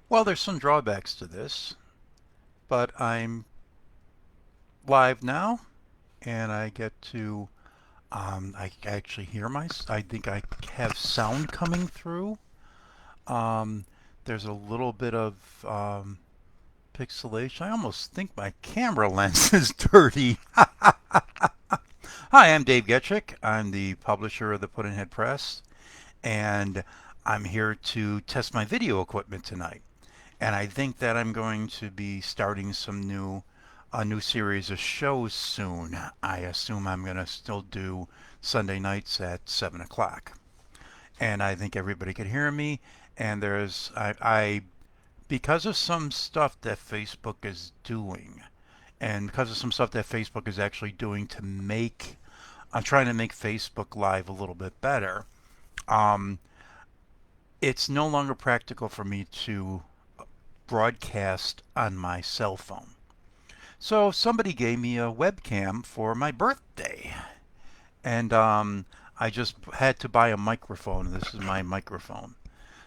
Well, there's some drawbacks to this, but I'm live now and I get to, I actually hear I think I have sound coming through. Um, there's a little bit of pixelation. I almost think my camera lens is dirty. Hi, I'm Dave Getchick. I'm the publisher of the Puddin'head Press, and I'm here to test my video equipment tonight. And I think that I'm going to be starting a new series of shows soon. I assume I'm going to still do Sunday nights at 7 o'clock, and I think everybody can hear me. And I because of some stuff that Facebook is doing, and because of some stuff that Facebook is actually doing I'm trying to make Facebook Live a little bit better. Um, it's no longer practical for me to broadcast on my cell phone. So somebody gave me a webcam for my birthday, and I just had to buy a microphone. This is my microphone.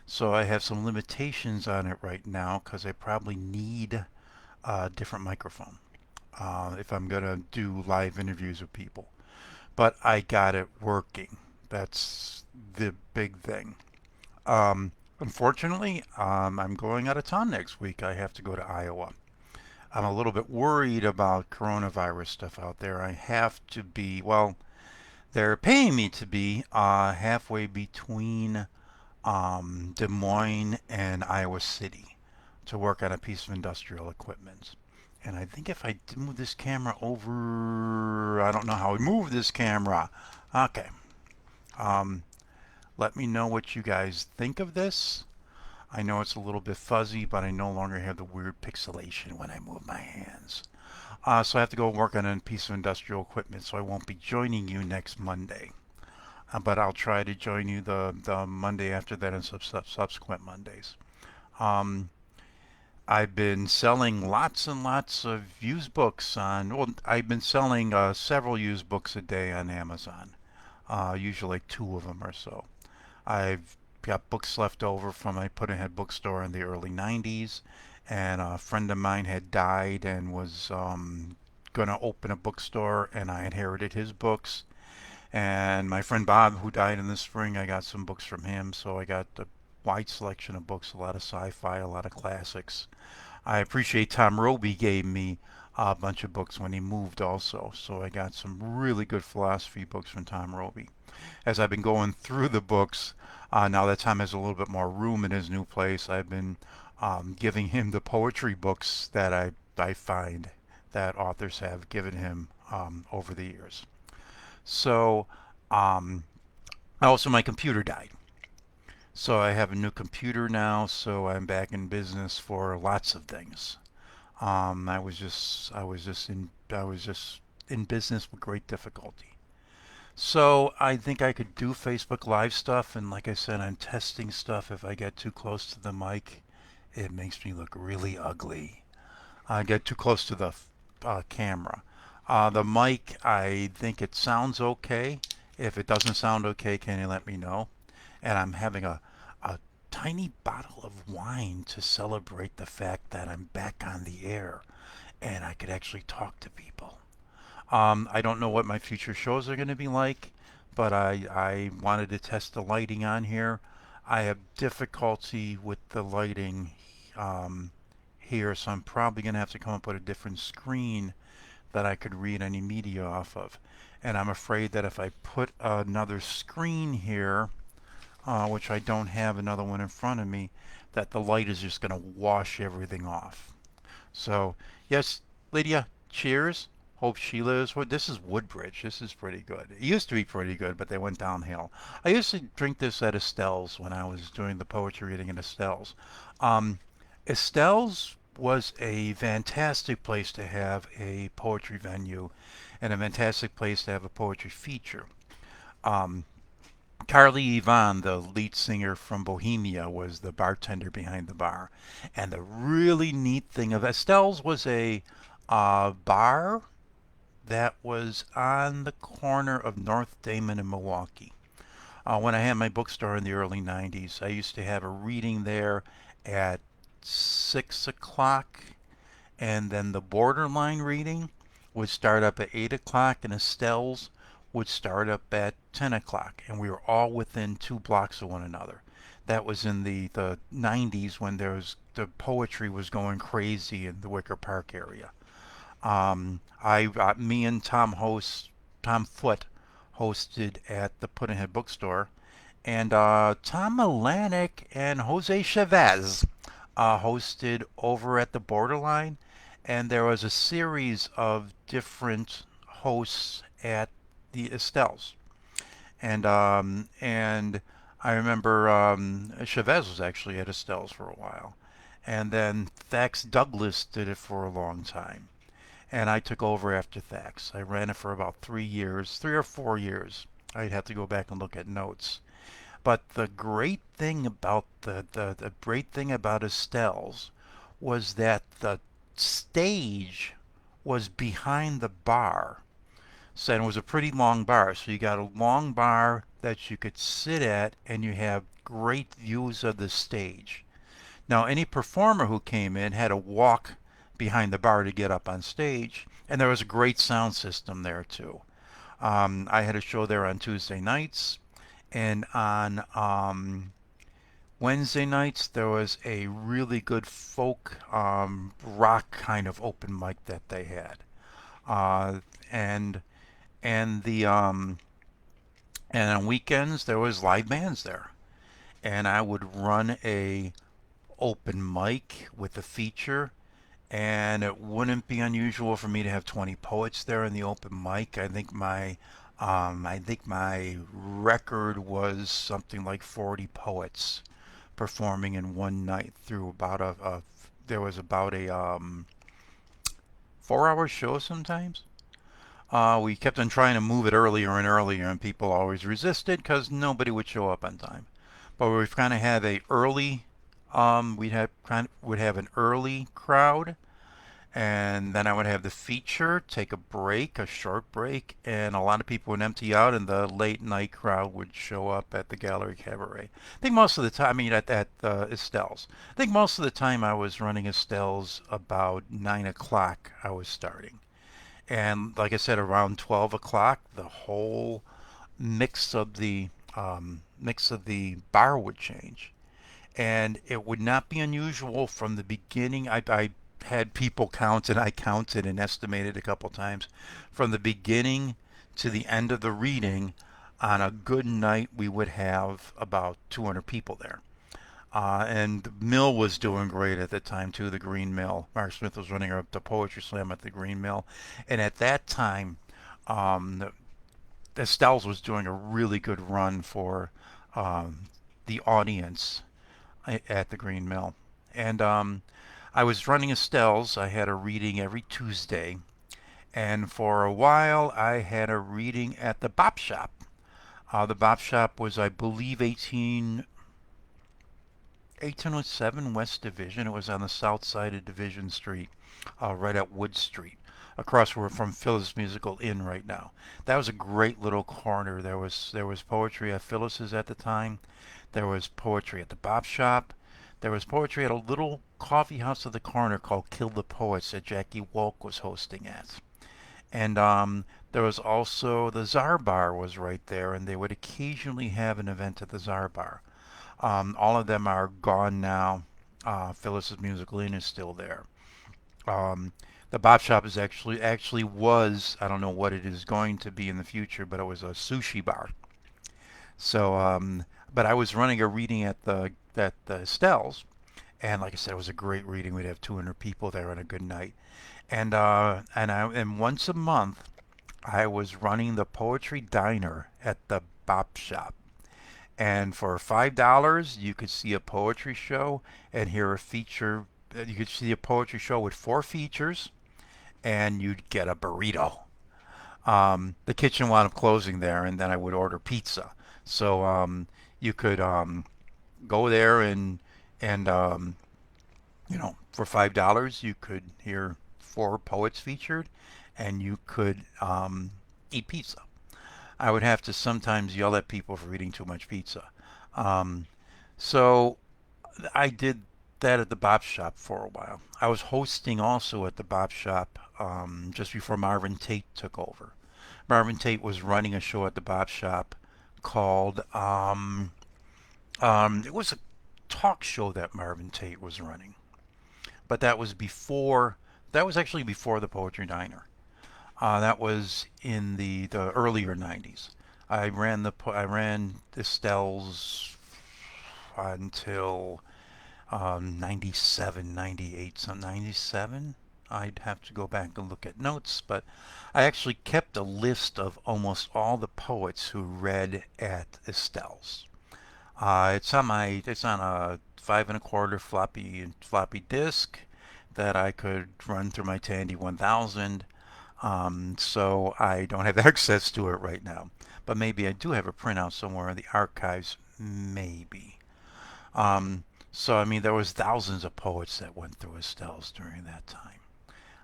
So I have some limitations on it right now because I probably need a different microphone if I'm going to do live interviews with people. But I got it working. That's the big thing. Unfortunately, I'm going out of town next week. I have to go to Iowa. I'm a little bit worried about coronavirus stuff out there. I have to be, well, they're paying me to be halfway between Des Moines and Iowa City to work on a piece of industrial equipment. And I think if I move this camera over, I don't know how I move this camera. Okay. Um, Let me know what you guys think of this. I know it's a little bit fuzzy, but I no longer have the weird pixelation when I move my hands. So I have to go work on a piece of industrial equipment, so I won't be joining you next Monday. But I'll try to join you the Monday after that and subsequent Mondays. Um, I've been selling lots and lots of used books well, I've been selling several used books a day on Amazon, usually like two of them or so. I've got books left over from my Puddin'head bookstore in the early 90s, and a friend of mine had died and was going to open a bookstore, and I inherited his books. And my friend Bob, who died in the spring, I got some books from him, so I got a wide selection of books, a lot of sci-fi, a lot of classics. I appreciate Tom Roby gave me a bunch of books when he moved also, so I got some really good philosophy books from Tom Roby. As I've been going through the books, now that Tom has a little bit more room in his new place, I've been giving him the poetry books that I find that authors have given him over the years. So, um, also my computer died. So I have a new computer now, so I'm back in business for lots of things. I was just in business with great difficulty. So I think I could do Facebook Live stuff, and like I said, I'm testing stuff. If I get too close to the mic, it makes me look really ugly. I get too close to the camera. The mic, I think it sounds okay. If it doesn't sound okay, can you let me know? And I'm having a tiny bottle of wine to celebrate the fact that I'm back on the air and I could actually talk to people. I don't know what my future shows are going to be like, but I wanted to test the lighting on here. I have difficulty with the lighting um, here, so I'm probably going to have to come up with a different screen that I could read any media off of. And I'm afraid that if I put another screen here, which I don't have another one in front of me, that the light is just going to wash everything off. So, yes, Lydia, cheers. Hope Sheila is what. This is Woodbridge. This is pretty good. It used to be pretty good, but they went downhill. I used to drink this at Estelle's when I was doing the poetry reading at Estelle's. Um, Estelle's was a fantastic place to have a poetry venue and a fantastic place to have a poetry feature. Um, Carly Ivan, the lead singer from Bohemia, was the bartender behind the bar. And the really neat thing of Estelle's was a bar that was on the corner of North Damon and Milwaukee. When I had my bookstore in the early 90s, I used to have a reading there at 6 o'clock, and then the borderline reading would start up at 8 o'clock, and Estelle's would start up at 10 o'clock, and we were all within 2 blocks of one another. That was in the 90s when there was the poetry was going crazy in the Wicker Park area. Me and Tom Foote hosted at the Puddin'head bookstore, and Tom Milanick and Jose Chavez hosted over at the Borderline, and there was a series of different hosts at the Estelles, and I remember Chavez was actually at Estelles for a while, and then Thax Douglas did it for a long time, and I took over after Thax. I ran it for about 3 years, 3 or 4 years. I'd have to go back and look at notes. But the great thing about the great thing about Estelle's was that the stage was behind the bar. So and it was a pretty long bar. So you got a long bar that you could sit at, and you have great views of the stage. Now, any performer who came in had to walk behind the bar to get up on stage, and there was a great sound system there too. I had a show there on Tuesday nights, and on Wednesday nights there was a really good folk rock kind of open mic that they had, uh, and and the and on weekends there was live bands there, and I would run a open mic with a feature, and it wouldn't be unusual for me to have 20 poets there in the open mic. I think my record was something like 40 poets performing in one night through about there was about a 4 hour show sometimes. We kept on trying to move it earlier and earlier, and people always resisted because nobody would show up on time. But we kind of had a early, would have an early crowd, and then I would have the feature, take a break, a short break, and a lot of people would empty out, and the late night crowd would show up at the Gallery Cabaret. I think most of the time, I mean, at Estelle's. I think most of the time I was running Estelle's about 9 o'clock I was starting. And like I said, around 12 o'clock, the whole mix of the bar would change, and it would not be unusual from the beginning. I had people count, and I counted and estimated a couple times from the beginning to the end of the reading. On a good night, we would have about 200 people there. And the Mill was doing great at the time too. The Green Mill. Mark Smith was running up the poetry slam at the Green Mill, and at that time, the Stells was doing a really good run for the audience at the Green Mill. And I was running Estelle's. I had a reading every Tuesday. And for a while, I had a reading at the Bop Shop. The Bop Shop was, I believe, 1807 West Division. It was on the south side of Division Street, right at Wood Street, across from Phyllis Musical Inn right now. That was a great little corner. There was poetry at Phyllis's at the time. There was poetry at the Bop Shop. There was poetry at a little coffee house at the corner called Kill the Poets that Jackie Wolk was hosting at. And there was also the Czar Bar was right there, and they would occasionally have an event at the Czar Bar. All of them are gone now. Phyllis's Musical Inn is still there. Um, the Bop Shop is actually was, I don't know what it is going to be in the future, but it was a sushi bar. So, but I was running a reading at the Stells, and like I said, it was a great reading. We'd have 200 people there on a good night, and once a month I was running the poetry diner at the Bop Shop. And for $5, you could see a poetry show and hear a feature. You could see a poetry show with four features, and you'd get a burrito. The kitchen wound up closing there, and then I would order pizza. So you could go there and for $5 you could hear four poets featured, and you could eat pizza. I would have to sometimes yell at people for eating too much pizza. Um, so I did that at the Bop Shop for a while. I was hosting also at the Bop Shop just before Marvin Tate took over. Marvin Tate was running a show at the Bop Shop called it was a talk show that Marvin Tate was running, but that was actually before the Poetry Diner. That was in the earlier '90s. I ran Estelle's until 97, 98, some 97. I'd have to go back and look at notes, but I actually kept a list of almost all the poets who read at Estelle's. It's on a 5 1/4 floppy disk that I could run through my Tandy 1000. So I don't have access to it right now, but maybe I do have a printout somewhere in the archives, maybe. So I mean, there was thousands of poets that went through Estelle's during that time.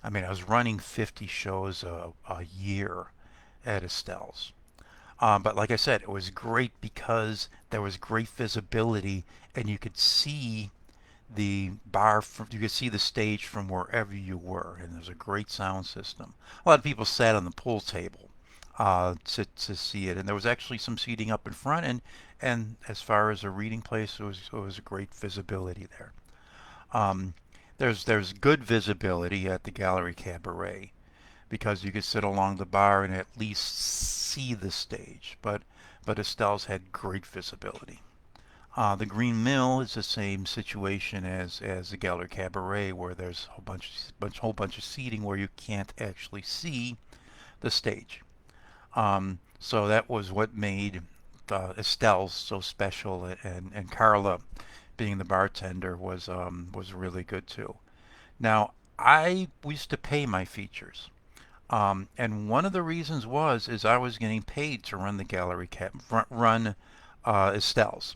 I mean, I was running 50 shows a year at Estelle's. But like I said, it was great because there was great visibility and you could see you could see the stage from wherever you were, and there's a great sound system. A lot of people sat on the pool table to see it, and there was actually some seating up in front, and as far as a reading place, it was a great visibility there. Um, there's good visibility at the Gallery Cabaret because you could sit along the bar and at least see the stage, but Estelle's had great visibility. The Green Mill is the same situation as the Gallery Cabaret, where there's a whole bunch of seating where you can't actually see the stage. So that was what made Estelle's so special, and Carla, being the bartender, was really good too. Now I used to pay my features, and one of the reasons is I was getting paid to run the run Estelle's.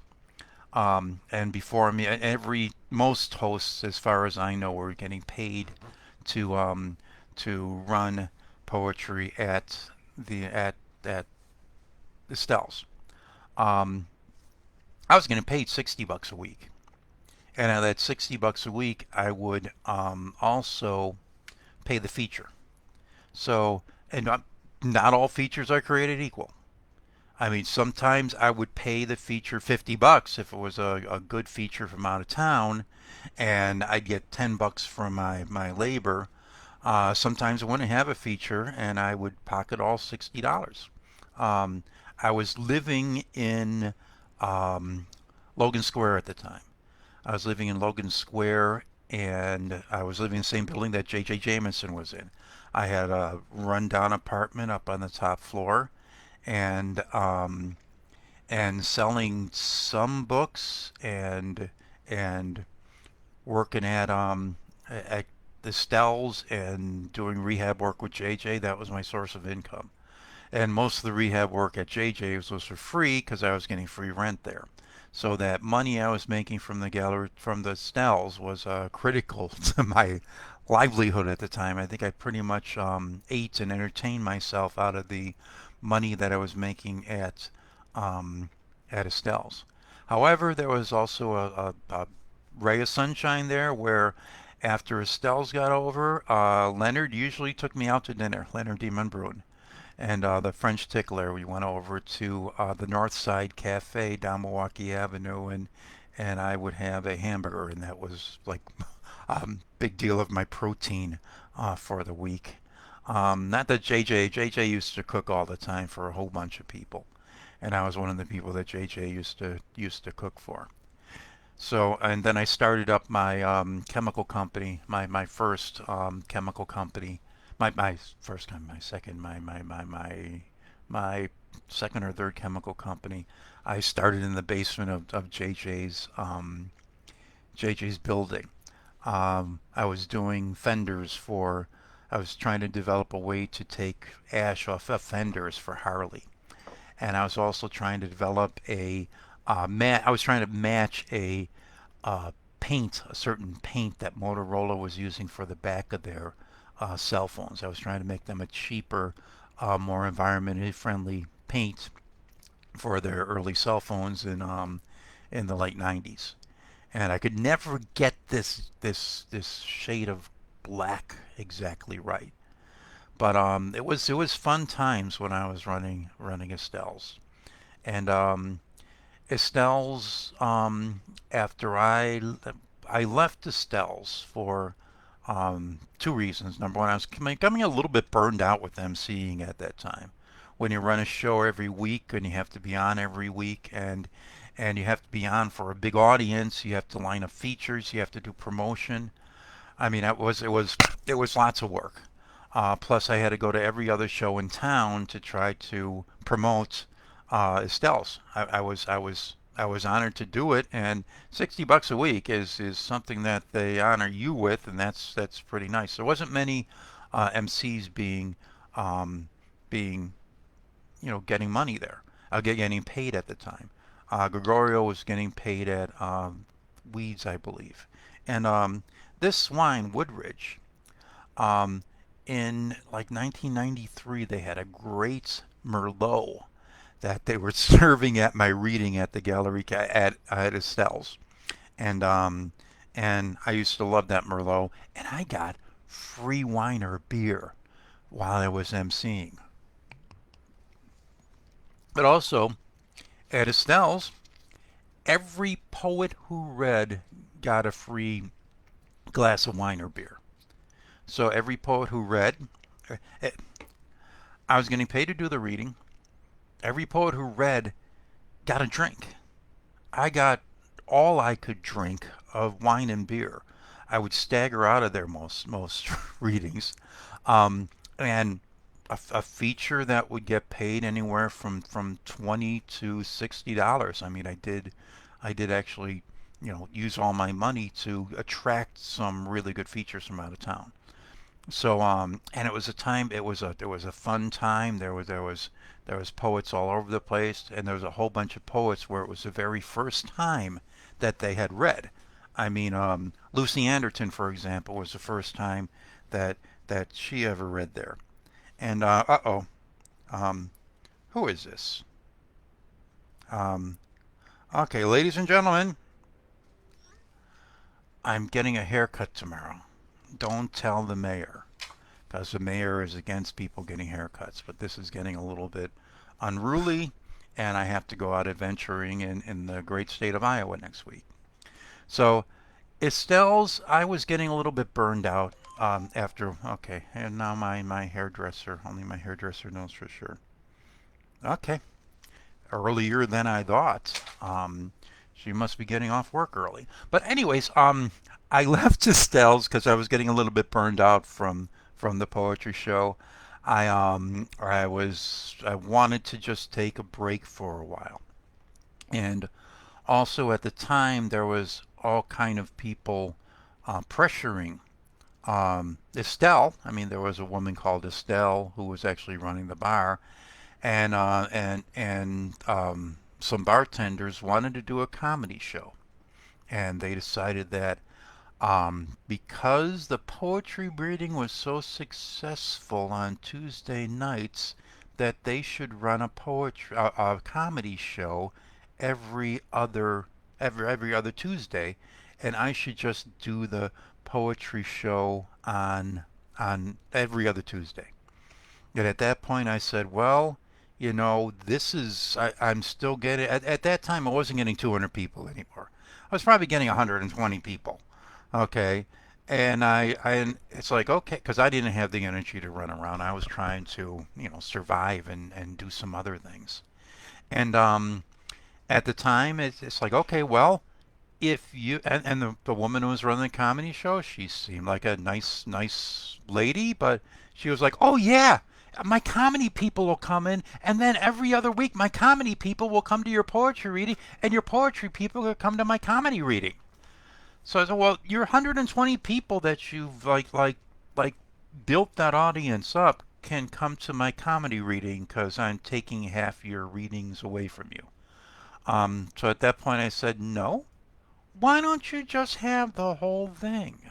And before me, most hosts, as far as I know, were getting paid to run poetry at Estelle's. Um, I was getting paid $60 a week, and at that $60 a week, I would also pay the feature. So, and not all features are created equal. I mean, sometimes I would pay the feature $50 if it was a good feature from out of town, and I'd get $10 from my labor. Sometimes I wouldn't have a feature, and I would pocket all $60. Um, I was living in um, Logan Square at the time. I was living in Logan Square, and I was living in the same building that J.J. Jameson was in. I had a rundown apartment up on the top floor, and selling some books and working at the Stells and doing rehab work with JJ. That was my source of income. And most of the rehab work at JJ's was for free because I was getting free rent there. So that money I was making from the gallery, from the Stells, was critical to my livelihood at the time. I think I pretty much ate and entertained myself out of the money that I was making um, at Estelle's. However, there was also a ray of sunshine there where after Estelle's got over, Leonard usually took me out to dinner, Leonard D. Brun. And the French Tickler, we went over to the North Side Cafe down Milwaukee Avenue, and I would have a hamburger, and that was like a big deal of my protein for the week. Not that JJ used to cook all the time for a whole bunch of people, and I was one of the people that JJ used to cook for. So, and then I started up my chemical company, my first chemical company, my first time, my second, my second or third chemical company. I started in the basement of JJ's building. I was doing fenders for. I was trying to develop a way to take ash off of fenders for Harley, and I was also trying to develop I was trying to match uh, a certain paint that Motorola was using for the back of their cell phones. I was trying to make them a cheaper, more environmentally friendly paint for their early cell phones in the late '90s. And I could never get this shade of black exactly right. But it was fun times when I was running Estelle's. And Estelle's after I left Estelle's for two reasons. Number one, I was becoming a little bit burned out with emceeing at that time. When you run a show every week and you have to be on every week and you have to be on for a big audience, you have to line up features, you have to do promotion. I mean, it was lots of work. Plus, I had to go to every other show in town to try to promote Estelle's. I was honored to do it, and $60 a week is something that they honor you with, and that's pretty nice. There wasn't many MCs um, being getting money there, getting paid at the time. Gregorio was getting paid at Weeds, I believe, and this wine, Woodridge, um, in like 1993, they had a great Merlot that they were serving at my reading at the gallery at Estelle's, and I used to love that Merlot, and I got free wine or beer while I was emceeing. But also at Estelle's, every poet who read got a free glass of wine or beer. So every poet who read, eh, I was getting paid to do the reading. Every poet who read got a drink. I got all I could drink of wine and beer. I would stagger out of there most readings, and a feature that would get paid anywhere from $20 to $60. I mean, I did actually use all my money to attract some really good features from out of town. So and it was a time it was a fun time. There was poets all over the place, and there was a whole bunch of poets where it was the very first time that they had read. I mean, Lucy Anderton, for example, was the first time that she ever read there. And uh-oh, um, who is this? Um, okay, ladies and gentlemen, I'm getting a haircut tomorrow. Don't tell the mayor, because the mayor is against people getting haircuts. But this is getting a little bit unruly, and I have to go out adventuring in the great state of Iowa next week. So Estelle's, I was getting a little bit burned out after. Okay, and now my hairdresser, only my hairdresser knows for sure. Okay, earlier than I thought. She must be getting off work early. But anyways, I left Estelle's because I was getting a little bit burned out from the poetry show. I wanted to just take a break for a while, and also at the time there was all kind of people pressuring Estelle. I mean, there was a woman called Estelle who was actually running the bar, and some bartenders wanted to do a comedy show, and they decided that because the poetry reading was so successful on Tuesday nights, that they should run a comedy show every other every other Tuesday, and I should just do the poetry show on every other Tuesday. And at that point, I said, well, I'm still getting, at that time, I wasn't getting 200 people anymore. I was probably getting 120 people. Okay. And it's like, okay, because I didn't have the energy to run around. I was trying to, survive and do some other things. And at the time, it's like, okay, well, if you and the woman who was running the comedy show, she seemed like a nice lady, but she was like, "Oh yeah, my comedy people will come in, and then every other week my comedy people will come to your poetry reading, and your poetry people will come to my comedy reading." So I said, "Well, your 120 people that you've like built that audience up can come to my comedy reading because I'm taking half your readings away from you." So at that point I said, "No. Why don't you just have the whole thing?"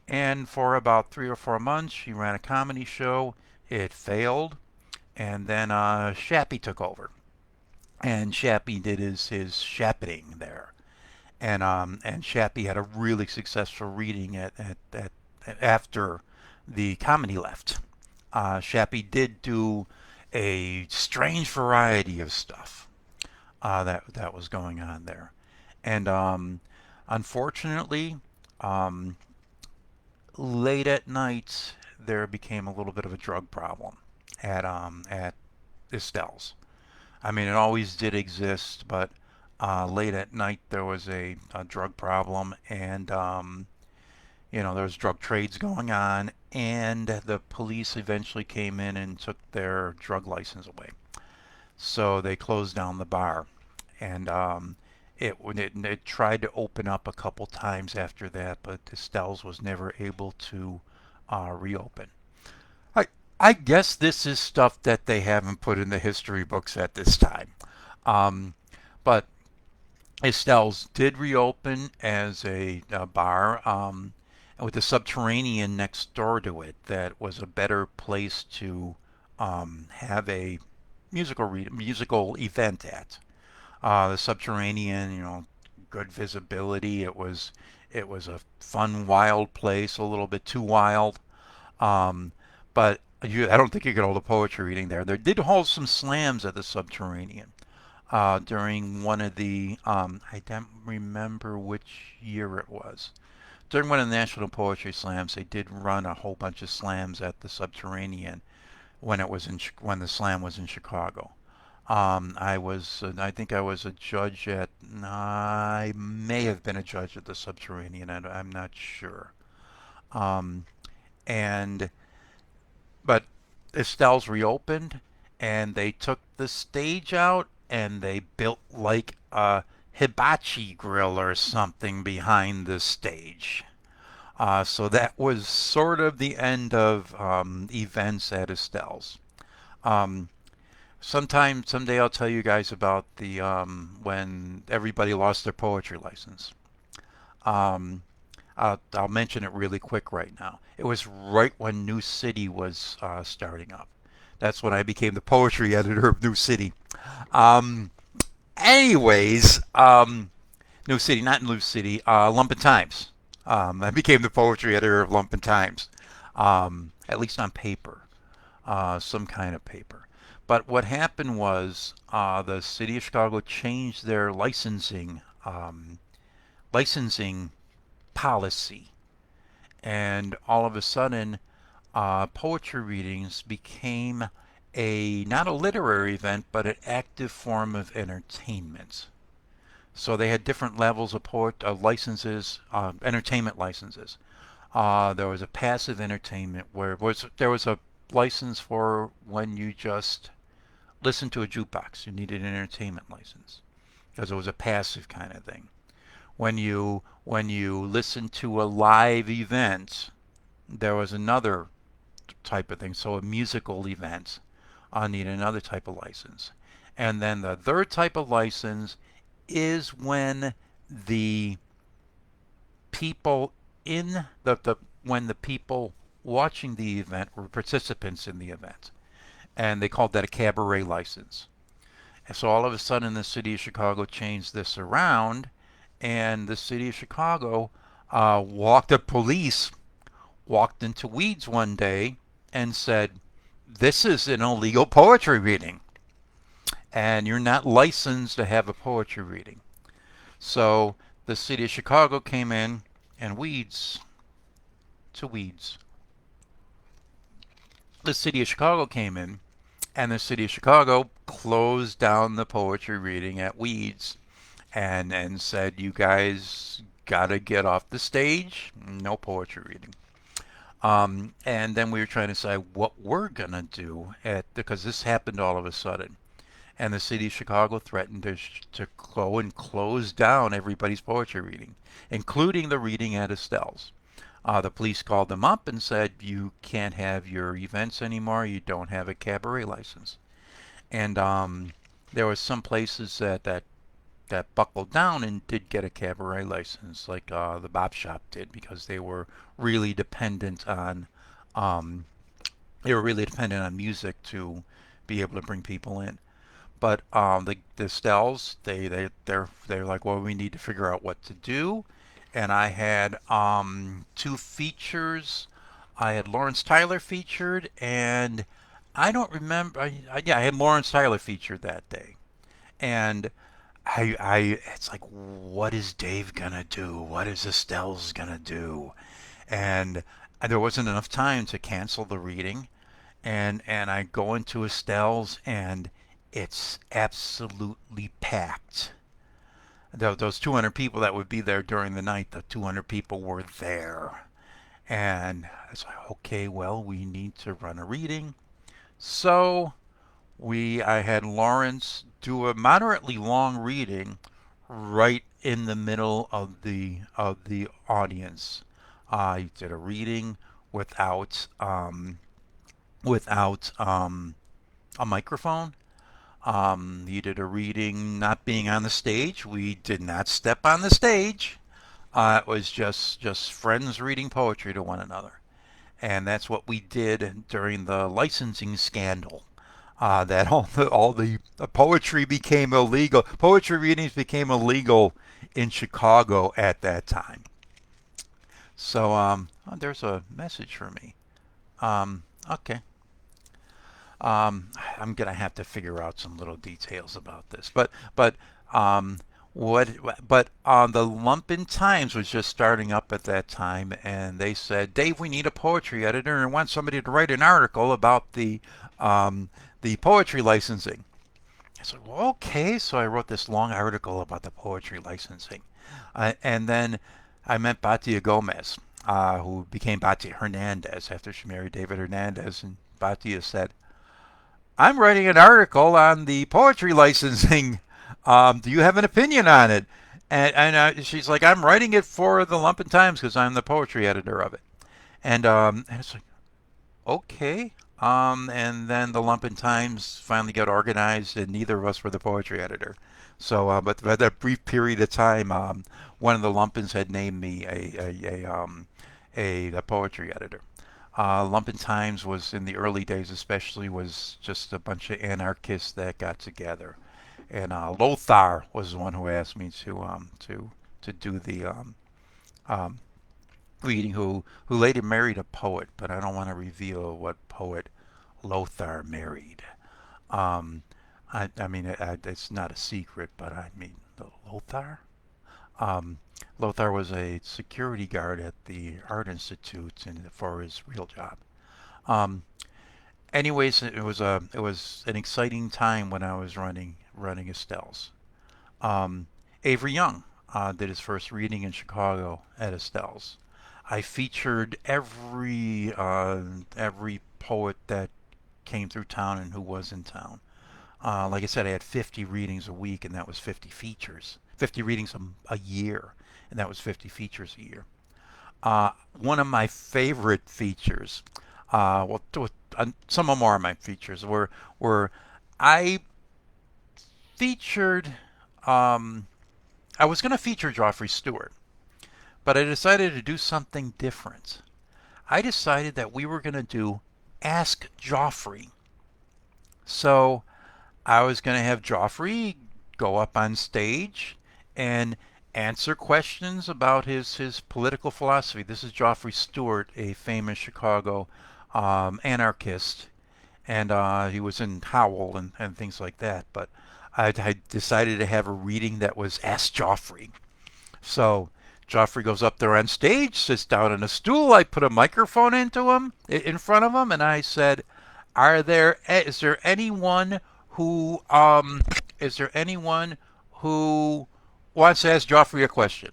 And for about 3 or 4 months, she ran a comedy show. It failed, and then Shappy took over, and Shappy did his shappening there. and Shappy had a really successful reading at after the comedy left. Shappy did do a strange variety of stuff that was going on there, and unfortunately, um, late at night there became a little bit of a drug problem at Estelle's. I mean, it always did exist, but late at night there was a drug problem, and there was drug trades going on, and the police eventually came in and took their drug license away. So they closed down the bar, and it tried to open up a couple times after that, but Estelle's was never able to reopen. I I guess this is stuff that they haven't put in the history books at this time. Um, but Estelle's did reopen as a bar with a subterranean next door to it that was a better place to have a musical event at. The subterranean, good visibility. It was a fun, wild place, a little bit too wild. Um, but I don't think you could hold a poetry reading there. They did hold some slams at the Subterranean during one of I don't remember which year it was. During one of the National Poetry Slams, they did run a whole bunch of slams at the Subterranean when the slam was in Chicago. I think I was a judge at, I may have been a judge at the Subterranean. I'm not sure. Um, and But Estelle's reopened, and they took the stage out, and they built like a hibachi grill or something behind the stage. So that was sort of the end of events at Estelle's. Um, Someday I'll tell you guys about the when everybody lost their poetry license. Um, I'll mention it really quick right now. It was right when New City was starting up. That's when I became the poetry editor of New City. Um, anyways, New City, not New City, Lumpen Times. I became the poetry editor of Lumpen Times, at least on paper, some kind of paper. But what happened was the city of Chicago changed their licensing policy, and all of a sudden, poetry readings became a not a literary event, but an active form of entertainment. So they had different levels of licenses, entertainment licenses. There was a passive entertainment where there was a license for when you just listened to a jukebox. You needed an entertainment license because it was a passive kind of thing. When you listen to a live event, there was another type of thing. So a musical event need another type of license. And then the third type of license is when the people in the when the people watching the event were participants in the event. And they called that a cabaret license. And so all of a sudden the city of Chicago changed this around, and the city of Chicago the police walked into Weeds one day and said, "This is an illegal poetry reading, and you're not licensed to have a poetry reading." So the city of Chicago came in and Weeds. The city of Chicago came in, and the city of Chicago closed down the poetry reading at Weeds and said, "You guys gotta get off the stage. No poetry reading." And then we were trying to decide what we're gonna do because this happened all of a sudden, and the city of Chicago threatened to go and close down everybody's poetry reading, including the reading at Estelle's. The police called them up and said, "You can't have your events anymore. You don't have a cabaret license." And there were some places that buckled down and did get a cabaret license, like the Bop Shop did, because really dependent on they were really dependent on music to be able to bring people in. But the Stells, they're like, well, we need to figure out what to do. And I had two features. I had Lawrence Tyler featured, and I don't remember. Yeah, I had Lawrence Tyler featured that day. And it's like, what is Dave gonna do? What is Estelle's gonna do? And there wasn't enough time to cancel the reading, and I go into Estelle's, and it's absolutely packed. Those 200 people that would be there during the night, the 200 people were there. And I was like, okay, well, we need to run a reading. So I had Lawrence do a moderately long reading right in the middle of the audience. He did a reading without without a microphone. He did a reading not being on the stage. We did not step on the stage. It was just friends reading poetry to one another, and that's what we did during the licensing scandal. That all the poetry became illegal. Poetry readings became illegal in Chicago at that time. So oh, there's a message for me. Okay. I'm gonna have to figure out some little details about this, but um, what but the Lumpen Times was just starting up at that time, and they said, Dave, we need a poetry editor and want somebody to write an article about the poetry licensing. I said, well, okay. So I wrote this long article about the poetry licensing, and then I met Batia Gomez, who became Batia Hernandez after she married David Hernandez, and Batia said, I'm writing an article on the poetry licensing. Do you have an opinion on it? And she's like, I'm writing it for the Lumpen Times because I'm the poetry editor of it. And it's like, okay. And then the Lumpen Times finally got organized, and neither of us were the poetry editor. So, but for that brief period of time, one of the Lumpens had named me a poetry editor. Lumpen Times was in the early days, especially, was just a bunch of anarchists that got together, and Lothar was the one who asked me to do the um, reading. Who later married a poet, but I don't want to reveal what poet Lothar married. Um, I mean, it's not a secret, but I mean, Lothar. Um, Lothar was a security guard at the Art Institute and for his real job. Um, anyways, it was an exciting time when I was running Estelle's. Avery Young did his first reading in Chicago at Estelle's. I featured every poet that came through town and who was in town. Like I said, I had 50 readings a week, and that was 50 features. 50 readings a year, and that was 50 features a year. One of my favorite features, some of more of my features were I featured. Um, I was going to feature Joffrey Stewart, but I decided to do something different. I decided that we were going to do Ask Joffrey. So I was going to have Joffrey go up on stage and answer questions about his political philosophy. This is Joffrey Stewart, a famous Chicago anarchist, and he was in Howl and things like that. But I decided to have a reading that was Ask Joffrey. So Joffrey goes up there on stage, sits down on a stool. I put a microphone in front of him, and I said, Is there anyone who wants to ask Joffrey a question?"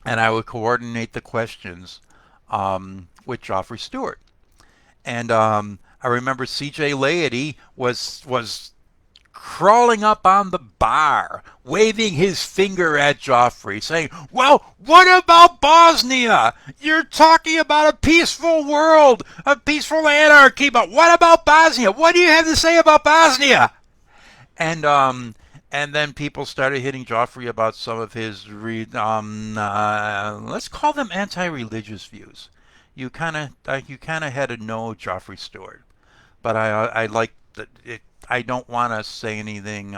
And I would coordinate the questions with Joffrey Stewart. And I remember C.J. Laity was crawling up on the bar, waving his finger at Joffrey, saying, "Well, what about Bosnia? You're talking about a peaceful world, a peaceful anarchy, but what about Bosnia? What do you have to say about Bosnia?" And and then people started hitting Joffrey about some of his let's call them anti-religious views. You kind of had to know Joffrey Stewart, but I liked it. I don't want to say anything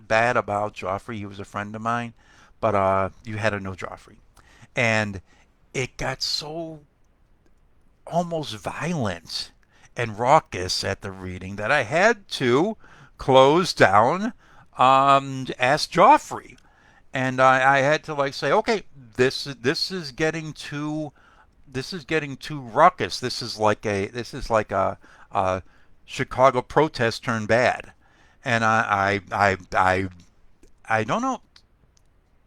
bad about Joffrey. He was a friend of mine, but you had to know Joffrey, and it got so almost violent and raucous at the reading that I had to close down Ask Joffrey, and I had to like say, okay, this is getting too ruckus. This is like a Chicago protest turned bad, and I don't know.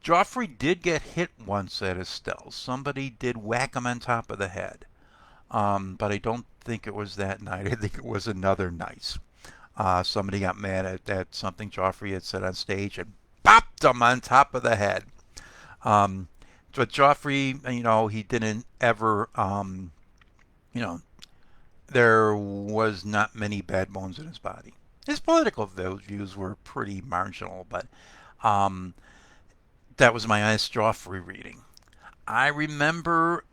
Joffrey did get hit once at Estelle. Somebody did whack him on top of the head. But I don't think it was that night. I think it was another night. Somebody got mad at something Joffrey had said on stage and popped him on top of the head. Um, but Joffrey, he didn't ever, you know, there was not many bad bones in his body. His political views were pretty marginal, but um, that was my Ice Joffrey reading. I remember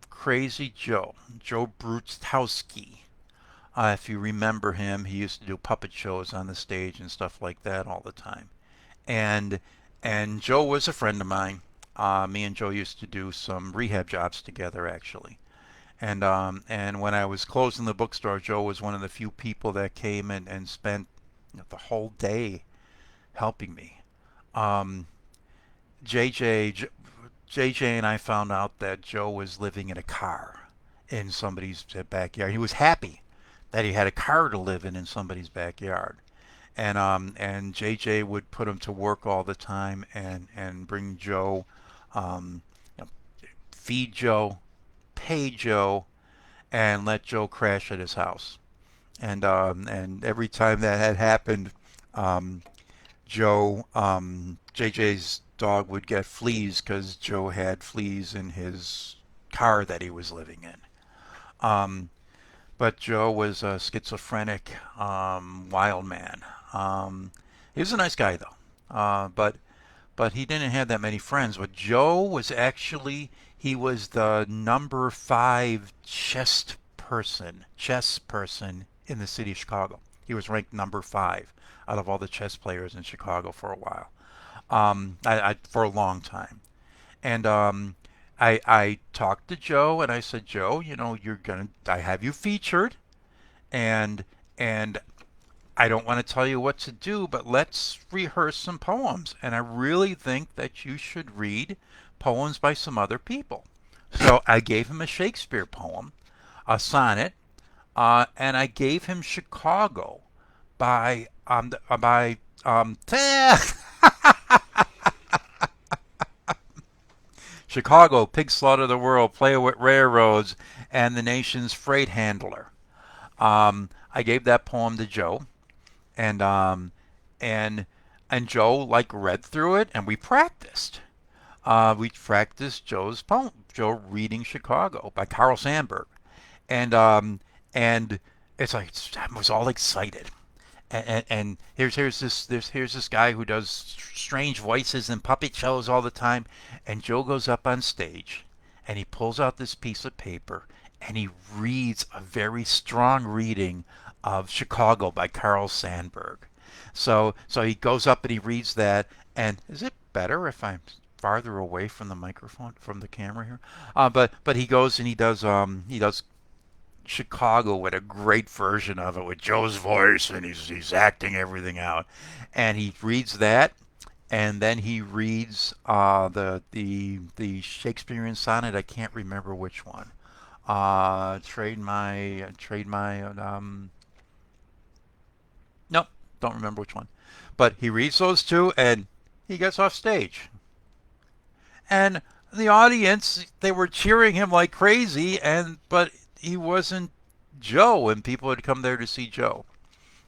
Crazy Joe Brutowski. If you remember him, he used to do puppet shows on the stage and stuff like that all the time. And and Joe was a friend of mine. Me and Joe used to do some rehab jobs together, actually. And when I was closing the bookstore, Joe was one of the few people that came and spent the whole day helping me. Um, JJ JJ and I found out that Joe was living in a car in somebody's backyard. He was happy that he had a car to live in somebody's backyard. And JJ would put him to work all the time and bring Joe, um, feed Joe, pay Joe, and let Joe crash at his house. And every time that had happened, um, JJ's dog would get fleas because Joe had fleas in his car that he was living in. Um, but Joe was a schizophrenic, wild man. He was a nice guy though, but he didn't have that many friends. But Joe was actually he was the number five chess person in the city of Chicago. He was ranked number five out of all the chess players in Chicago for a while, for a long time. And I talked to Joe and I said, Joe, I have you featured, and and I don't want to tell you what to do, but let's rehearse some poems. And I really think that you should read poems by some other people. So I gave him a Shakespeare poem, a sonnet, and I gave him Chicago by Chicago, pig slaughter the world, play with railroads, and the nation's freight handler. I gave that poem to Joe, and and and Joe like read through it, and we practiced. We practiced Joe's poem, Joe reading Chicago by Carl Sandburg, and it's like I was all excited. And here's this guy who does strange voices and puppet shows all the time, and Joe goes up on stage, and he pulls out this piece of paper, and he reads a very strong reading of Chicago by Carl Sandburg. So he goes up and he reads that, and is it better if I'm farther away from the microphone from the camera here? But he goes and he does Chicago with a great version of it with Joe's voice, and he's acting everything out, and he reads that, and then he reads the Shakespearean sonnet. I can't remember which one. Trade my nope, don't remember which one, but he reads those two, and he gets off stage, and the audience they were cheering him like crazy, and but he wasn't Joe, and people had come there to see Joe.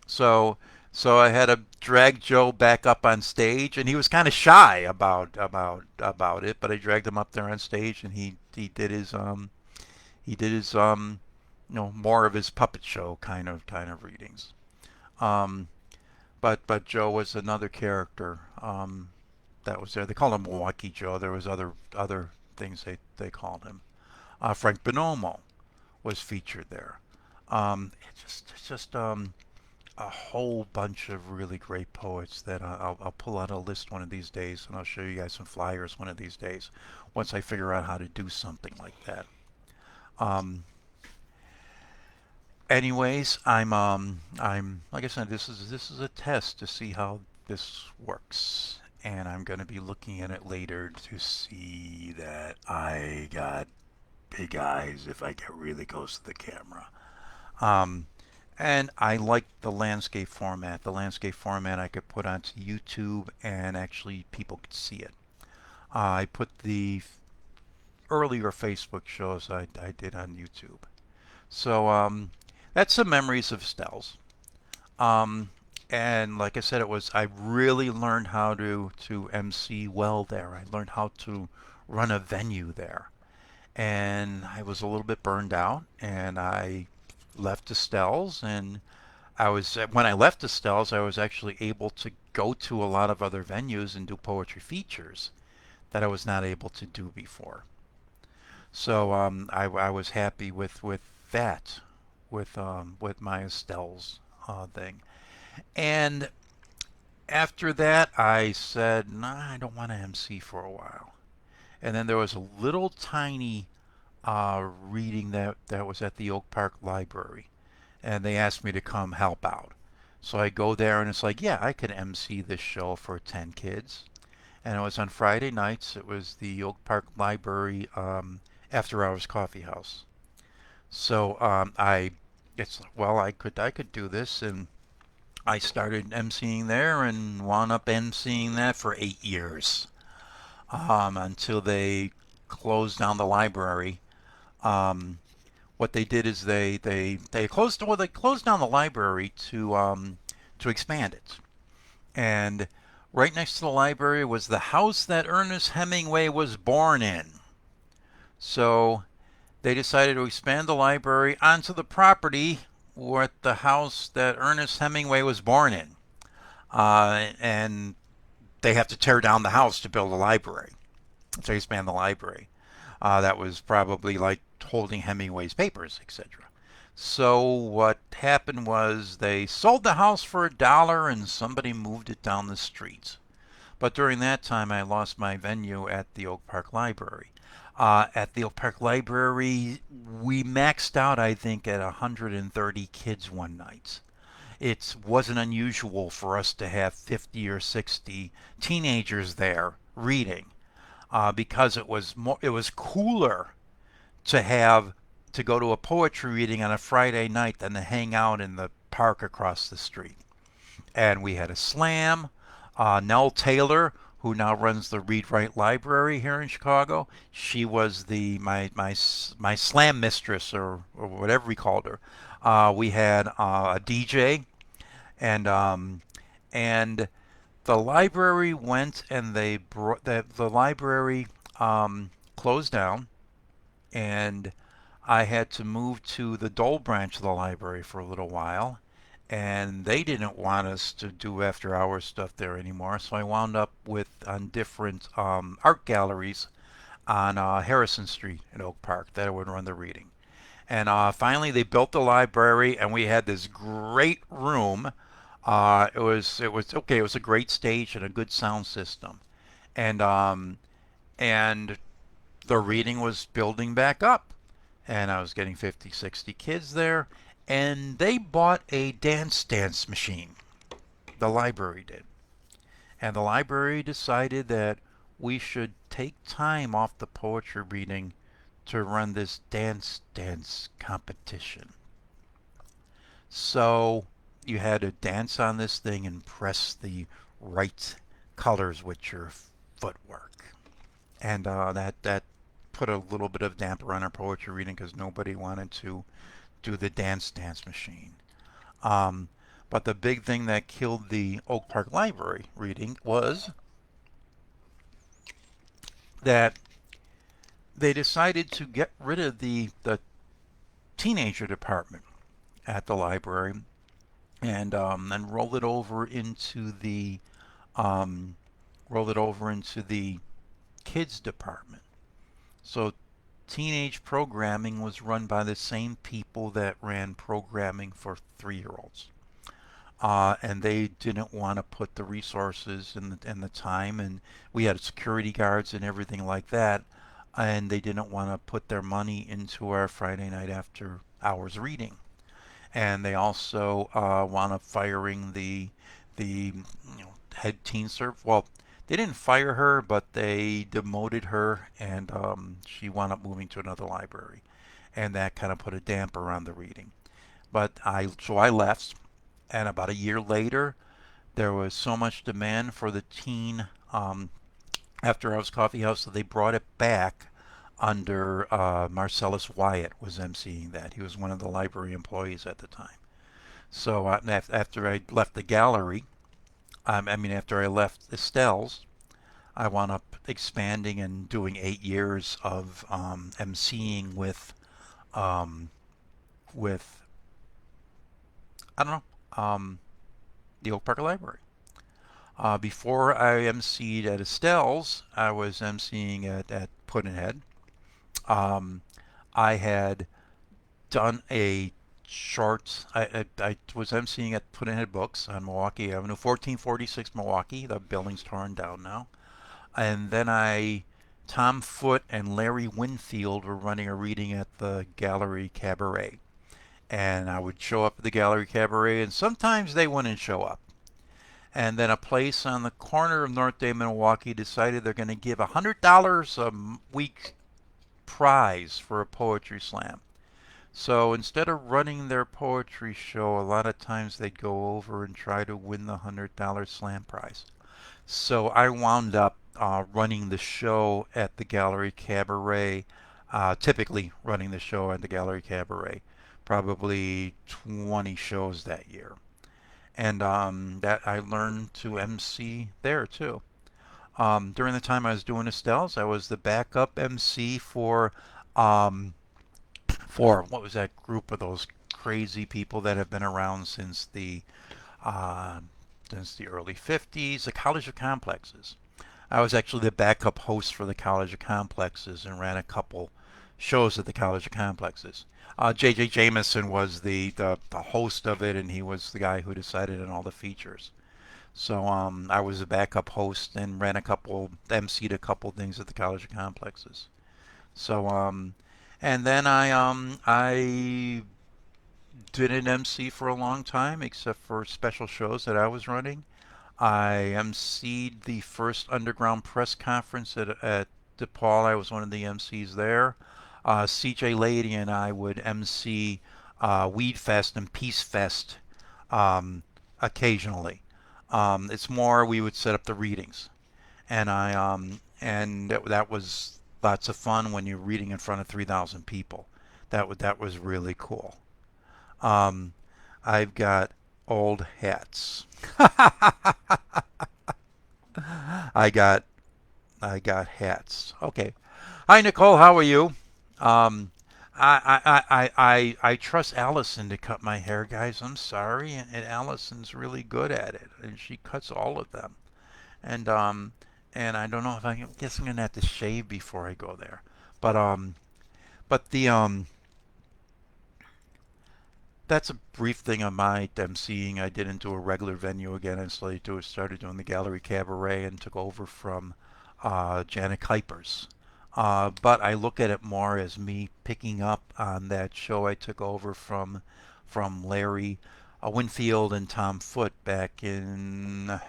So so I had to drag Joe back up on stage, and he was kind of shy about it, but I dragged him up there on stage, and he did his more of his puppet show kind of readings. Um, but Joe was another character that was there. They called him Milwaukee Joe. There was other things they called him. Frank Bonomo was featured there. It's just a whole bunch of really great poets that I'll pull out a list one of these days, and I'll show you guys some flyers one of these days once I figure out how to do something like that. Um, Anyways, I'm like I said, this is a test to see how this works, and I'm gonna be looking at it later to see that I got big eyes if I get really close to the camera. Um, and I like the landscape format. The landscape format I could put onto YouTube, and actually people could see it. I put the earlier Facebook shows I did on YouTube. So that's some memories of Stells. Um, and like I said, I really learned how to MC well there. I learned how to run a venue there, and I was a little bit burned out, and I left Estelle's, and I was when I left Estelle's, I was actually able to go to a lot of other venues and do poetry features that I was not able to do before. So I was happy with that, with my Estelle's thing. And after that, I said, nah, I don't want to MC for a while. And then there was a little tiny reading that was at the Oak Park Library, and they asked me to come help out. So I go there, and it's like, yeah, I could MC this show for 10 kids. And it was on Friday nights. It was the Oak Park Library after hours coffee house. So I could do this, and I started emceeing there and wound up emceeing that for 8 years until they closed down the library. Um, what they did is they closed down the library to expand it. And right next to the library was the house that Ernest Hemingway was born in. So they decided to expand the library onto the property with the house that Ernest Hemingway was born in. And they have to tear down the house to build a library, to expand the library. That was probably like holding Hemingway's papers, etc. So what happened was they sold the house for $1 and somebody moved it down the street. But during that time, I lost my venue at the Oak Park Library. At the Oak Park Library, we maxed out, I think, at 130 kids one night. It wasn't unusual for us to have 50 or 60 teenagers there reading because it was cooler to have to go to a poetry reading on a Friday night than to hang out in the park across the street. And we had a slam. Nell Taylor, who now runs the Read Write Library here in Chicago, she was my slam mistress or whatever we called her. We had a DJ, and and the library went and they brought the library closed down, and I had to move to the Dole branch of the library for a little while, and they didn't want us to do after hours stuff there anymore. So I wound up with on different art galleries on Harrison Street in Oak Park that I would run the reading. And finally, they built the library, and we had this great room. It was okay. It was a great stage and a good sound system, and and the reading was building back up, and I was getting 50, 60 kids there, and they bought a dance machine. The library did. And the library decided that we should take time off the poetry reading to run this dance competition. So you had to dance on this thing and press the right colors with your footwork. And that put a little bit of damper on our poetry reading because nobody wanted to do the dance machine. Um, but the big thing that killed the Oak Park Library reading was that they decided to get rid of the teenager department at the library and um, roll it over into the kids department. So teenage programming was run by the same people that ran programming for 3-year-olds. and they didn't want to put the resources and the time, and we had security guards and everything like that, and they didn't want to put their money into our Friday night after hours reading. And they also wound up firing the head teen serve. Well, they didn't fire her, but they demoted her, and she wound up moving to another library, and that kind of put a damper on the reading. But I left, and about a year later, there was so much demand for the teen after hours coffee house that they brought it back under Marcellus Wyatt was emceeing that. He was one of the library employees at the time. So after I left the gallery, after I left Estelle's, I wound up expanding and doing 8 years of emceeing um, with I don't know the Oak Park Library. Before I emceed at Estelle's, I was emceeing at Puddin'head. Um, I had done a short. I was emceeing at Puddin'head Books on Milwaukee Avenue, 1446 Milwaukee. The building's torn down now. And then Tom Foote and Larry Winfield were running a reading at the Gallery Cabaret. And I would show up at the Gallery Cabaret, and sometimes they wouldn't show up. And then a place on the corner of North Day, Milwaukee decided they're going to give $100 a week prize for a poetry slam. So instead of running their poetry show, a lot of times they'd go over and try to win the $100 slam prize. So I wound up running the show at the Gallery Cabaret, typically running the show at the Gallery Cabaret, probably 20 shows that year. And that I learned to MC there too. During the time I was doing Estelle's, I was the backup MC um, for what was that group of those crazy people that have been around uh, since the early 50s, the College of Complexes. I was actually the backup host for the College of Complexes and ran a couple shows at the College of Complexes. J.J. Jameson was the host of it, and he was the guy who decided on all the features. So I was a backup host and ran a couple, emceed a couple things at the College of Complexes. So and then I didn't MC for a long time, except for special shows that I was running. I emceed the first underground press conference at DePaul. I was one of the MCs there. CJ Lady and I would MC Weed Fest and Peace Fest occasionally. It's more we would set up the readings, and that was lots of fun when you're reading in front of 3,000 people. That was really cool. Um, I've got old hats. I got I got hats. Okay. Hi Nicole, how are you? Um, I trust Allison to cut my hair, guys. I'm sorry, and Allison's really good at it, and she cuts all of them. And and I don't know if I guess I'm gonna have to shave before I go there. But but the that's a brief thing on my emceeing. I didn't do a regular venue again. I started doing the Gallery Cabaret and took over from Janet Kuipers. But I look at it more as me picking up on that show I took over from Larry Winfield and Tom Foote back in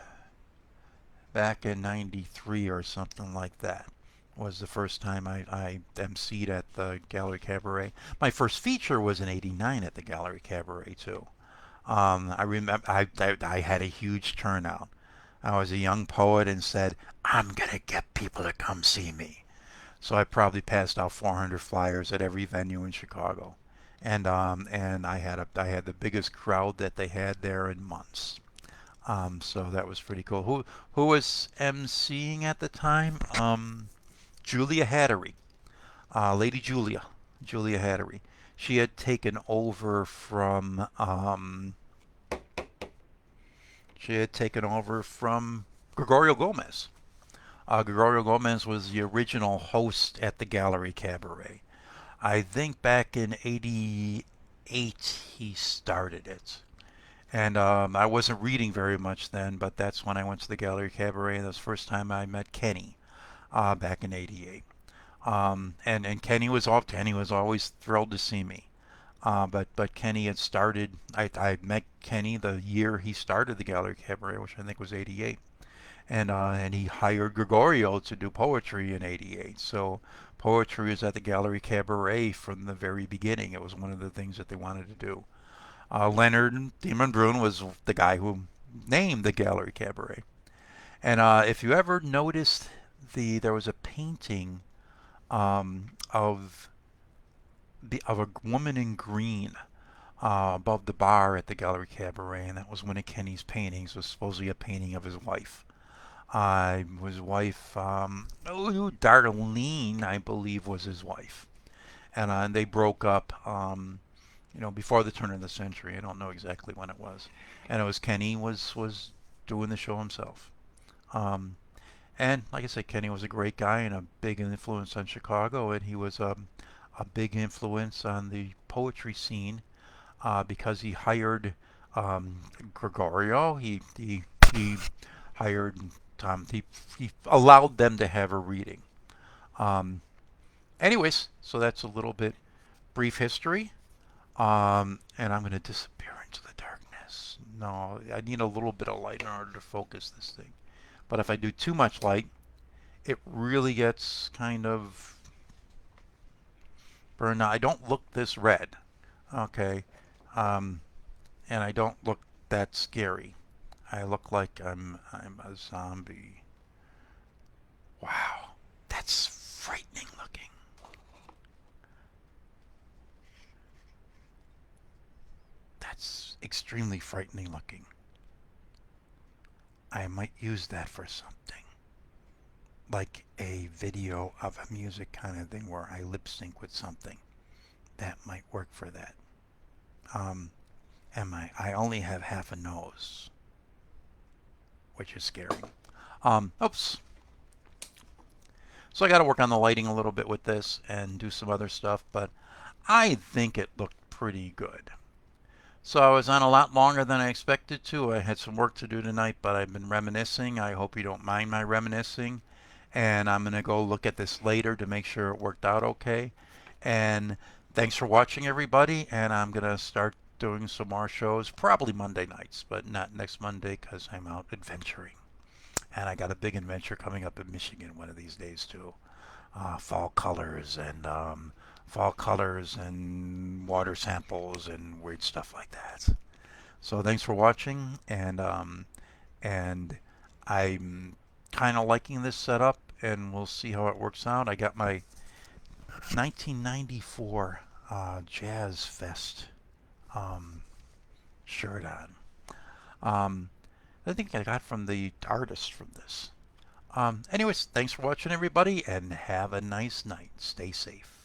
'93 or something like that. Was the first time I emceed at the Gallery Cabaret. My first feature was in '89 at the Gallery Cabaret too. I remember I had a huge turnout. I was a young poet and said, I'm gonna get people to come see me. So I probably passed out 400 flyers at every venue in Chicago, and I had the biggest crowd that they had there in months. So that was pretty cool. Who was emceeing at the time? Julia Hattery, Lady Julia Hattery. She had taken over from Gregorio Gomez. Gregorio Gomez was the original host at the Gallery Cabaret. I think back in '88 he started it. And I wasn't reading very much then, but that's when I went to the Gallery Cabaret, and that was the first time I met Kenny back in '88. And Kenny was always thrilled to see me. But Kenny had started. I met Kenny the year he started the Gallery Cabaret, which I think was '88, and he hired Gregorio to do poetry in '88. So poetry was at the Gallery Cabaret from the very beginning. It was one of the things that they wanted to do. Leonard Demon Brun was the guy who named the Gallery Cabaret. And if you ever noticed, there was a painting of a woman in green above the bar at the Gallery Cabaret, and that was one of Kenny's paintings. It was supposedly a painting of his wife. His wife, Darlene, I believe, was his wife, and they broke up. Before the turn of the century. I don't know exactly when it was, and it was Kenny was doing the show himself. Um, and like I said, Kenny was a great guy and a big influence on Chicago, and he was a big influence on the poetry scene because he hired Gregorio. He hired he allowed them to have a reading. Um, anyways, so that's a little bit brief history. And I'm going to disappear into the darkness. No, I need a little bit of light in order to focus this thing. But if I do too much light, it really gets kind of burned out. I don't look this red, okay? Um, and I don't look that scary. I look like I'm a zombie. Wow, that's frightening looking. That's extremely frightening looking. I might use that for something, like a video of a music kind of thing where I lip sync with something. That might work for that. Um, I only have half a nose, which is scary. Oops. So I got to work on the lighting a little bit with this and do some other stuff, but I think it looked pretty good. So I was on a lot longer than I expected to. I had some work to do tonight, but I've been reminiscing. I hope you don't mind my reminiscing. And I'm going to go look at this later to make sure it worked out okay. And thanks for watching, everybody. And I'm going to start doing some more shows, probably Monday nights, but not next Monday because I'm out adventuring. And I got a big adventure coming up in Michigan one of these days, too. Fall colors and water samples and weird stuff like that. So thanks for watching, and I'm kind of liking this setup, and we'll see how it works out. I got my 1994 Jazz Fest um, shirt on. Um, I think I got from the artist from this. Anyways, thanks for watching, everybody, and have a nice night. Stay safe.